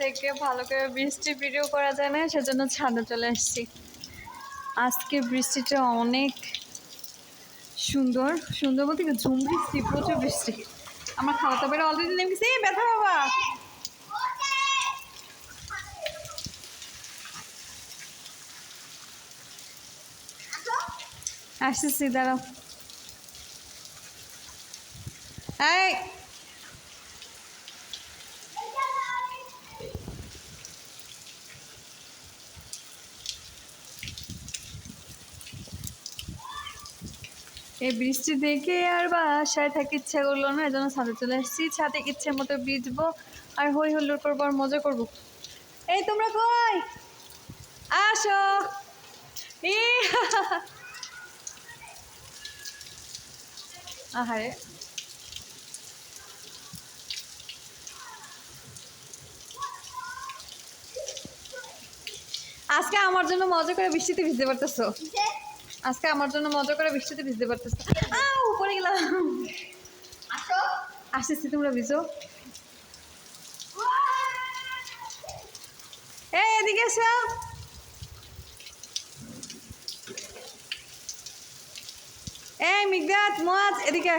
থেকে ভালো করে বৃষ্টি ভিডিও করা যায় না, সেজন্য ছাদে চলে আসছি। আজকে বৃষ্টিটা অনেক সুন্দর সুন্দর বলতে কি ঝুম বৃষ্টি, প্রচুর বৃষ্টি। আমার খাওয়াতে পারে অলরেডি নেমে গেছে। ব্যথা বাবা, আসতেছি দাঁড়াও। এই এই বৃষ্টি দেখে আর বাসায় থাকতে ইচ্ছা করলো না, এজন্য ছাদে চলে আসছি। ছাদে ইচ্ছে মতো ভিজবো আর হই হুল্লোড় করবো আর মজা করবো। এই তোমরা কই আসো। ই আহারে, আজকে আমার জন্য মজা করে বৃষ্টিতে ভিজতে পারতেছো। আজকে আমার জন্য মজা করে বৃষ্টিতে ভিজতে পারতেছো। উপরে গেলাম। আসতেছি, তোমরা ভিজো। এই এদিকে এসো। এই মিগদাত, মুয়াজ, এদিকে।